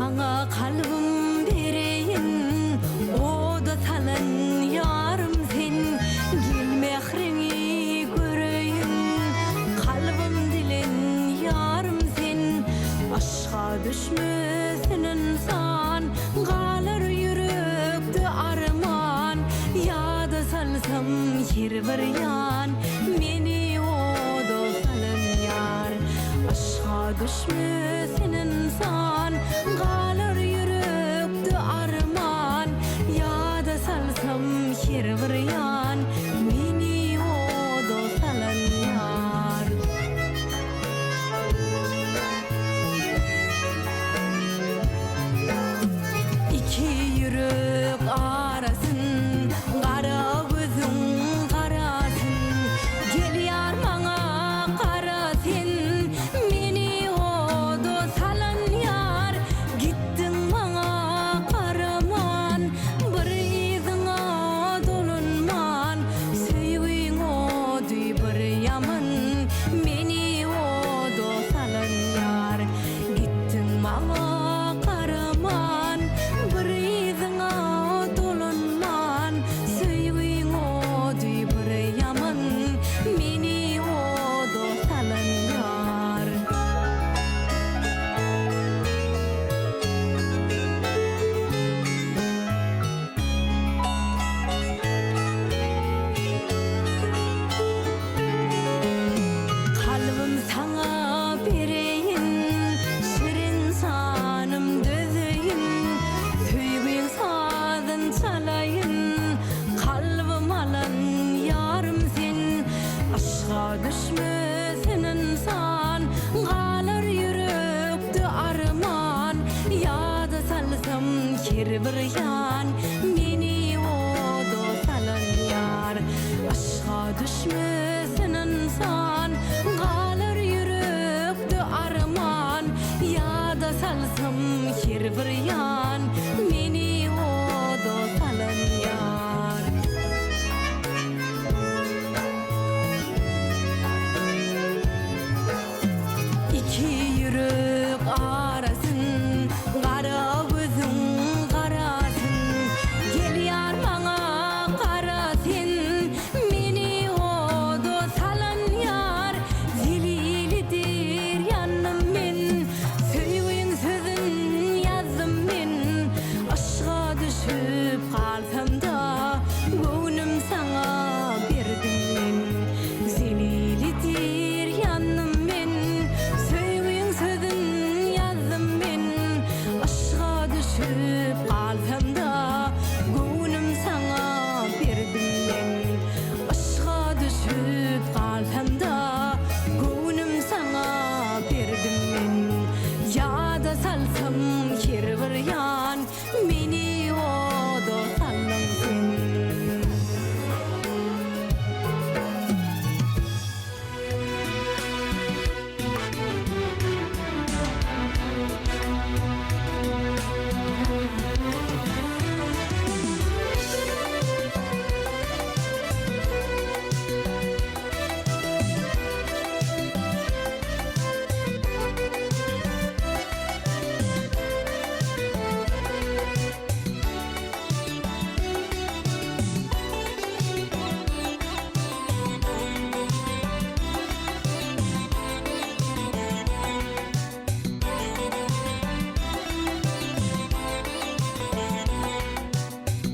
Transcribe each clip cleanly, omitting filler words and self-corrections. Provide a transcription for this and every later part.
Sana kalbim bereyin, o da talan yarım sen. Gel mehrini göreyin, kalbim dilen yarım sen. Aşka düşmesin insan, kalır yürekte arman. Ya da salsam her bir yan, meni o da salın yar. Aşka düşmesin insan, kalır yürekte arman. Ya da salsam her bir yan, meni o da salın yar. İki yürek arasın, kara gözün karasın. Gel yar bana karasın, meni o da salan yar. Gittin bana karaman, bir izine dolunman. Sevgin o duy bir yaman, meni o da salan yar. Gittin bana karaman, bir izine dolunman. Sevgin o duy bir yaman, meni o da salan yar. Kalbim sana bereyin, şirin sanım dözeyim. Söygün sadın çalayın, kalbim alan yarım sen. Aşka düşmesin insan, kalır yürekte arman. Ya da salsam her bir yan, meni o da salan yar. Aşka düşmesin insan, kalır yürekte arman. Ya da salsam her bir yan, meni o da salan yar. İki yürek arasın, kara gözün karasın. Gel yar bana karasın, meni o da salan yar. Zililidir yanım men, söygün sözün yazdım men. Aşka düşüp kalsam da, gönlüm sana berdim men. Zililidir yanım men, söygün sözün yazdım men. Aşka düşüp kalsam da, gönlüm sana berdim men. Aşka düşüp kalsam da, gönlüm sana berdim men. Ya da salsam her bir yan, meni o da salan sen.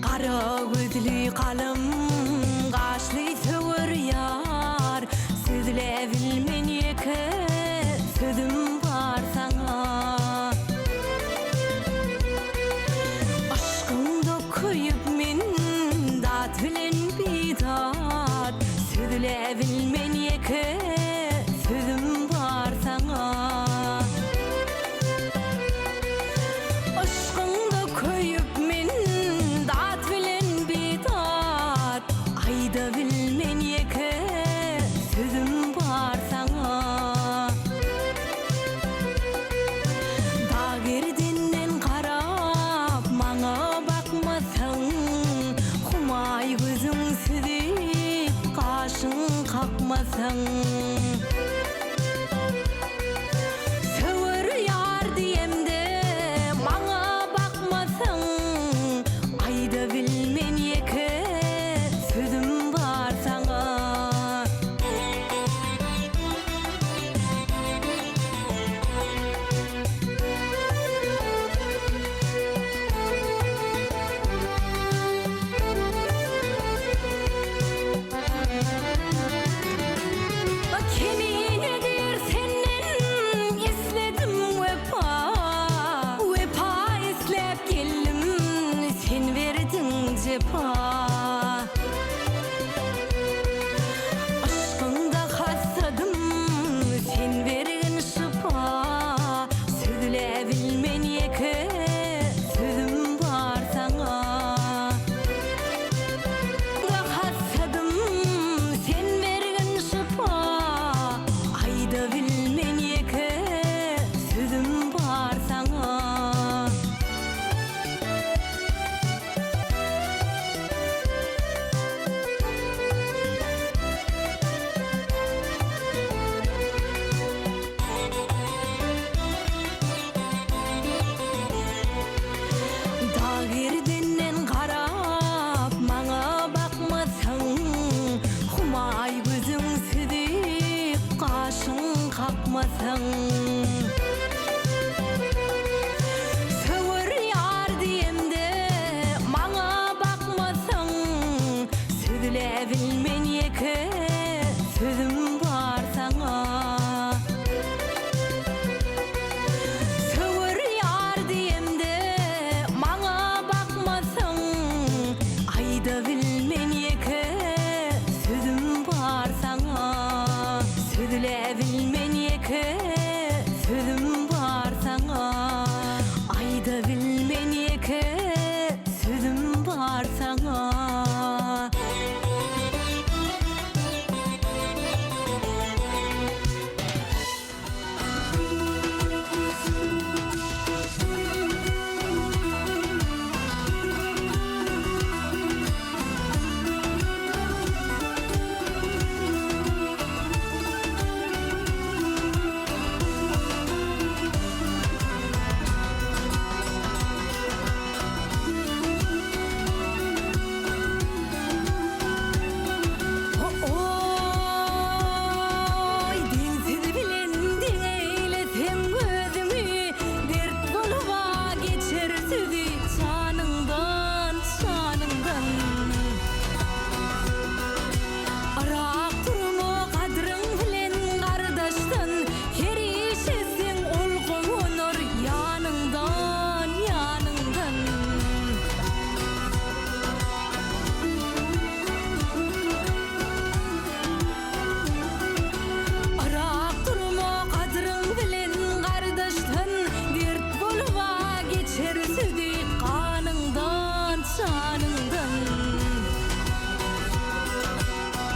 Kara gözlü kalım, kaşlı söver yar. Sözle bilmen yeke, sözüm var sana. Aşkında koyup men, dat bilen bidat. Sözle bilmen yeke, sözüm var sana. Aşkında koyup men, dat bilen bidat. Ayda bilmen yeke, sözüm var sana. Dağerdinden karap, bana bakmasan. Humay gözün süzüp, kaşın kalkmasan. Söver yar diyemde, bana hakmasaň söwer ýar diýemde maňa bakmasaň söýle bilmen ýeke sözüm bar saňa söwer ýar diýemde maňa bakmasaň aýda bilmen ýeke sözüm bar saňa söýle bilmen ýeke sözüm bar saňa aýda bilmen ýeke sözüm bar saňa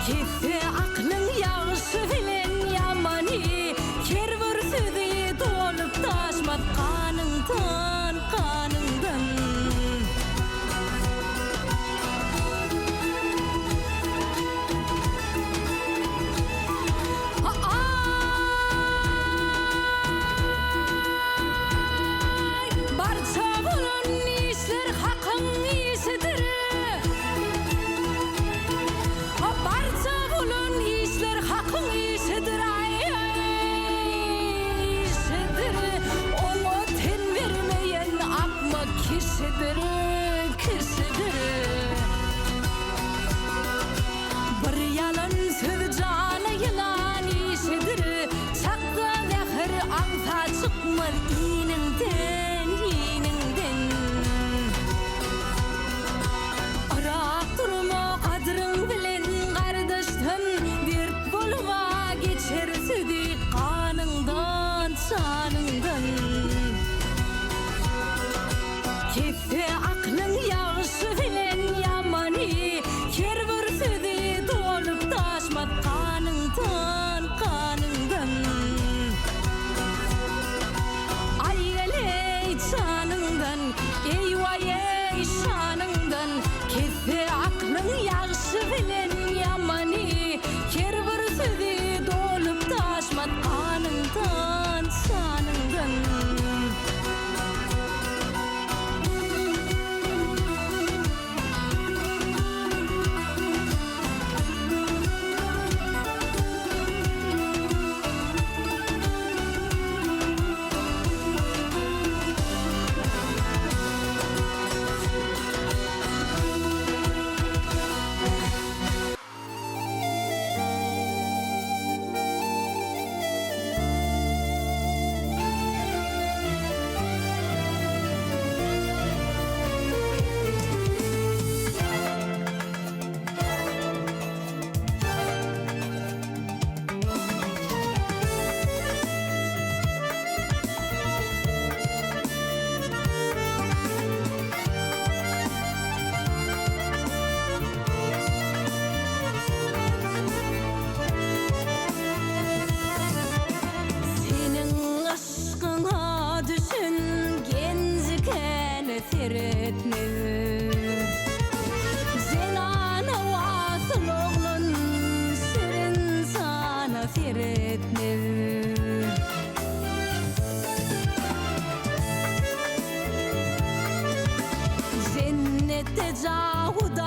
Kesse aklyň ýagşy bilen ýamany her bir sözi dolup taşmaz kanyňdan kanyňdan barça bolan işler hakyň işidir barça bolan işler hakyň işidir işidir oňa ten bermeýän akma kişidir kişidir bir ýalan söz jana ýylan işidir çakda zähir aňsa çykmaz iniňden iniňden arak durma kadryň bilen gardaşdan dert bolma geçer südi kanyňdan şanyňdan kesse aklyň ýagşy bilen ýamany her bir sözi dolup taşmaz kanyňdan kanyňdan ay geley şanyňdan eýwa ey şanyňdan kesse aklyň ýagşy bilen ýamany her bir sözi dolup taşmaz kanyňdan şanyňdan etme Zenana vasıl oğlun Serin sana seyretme Cennette cahuda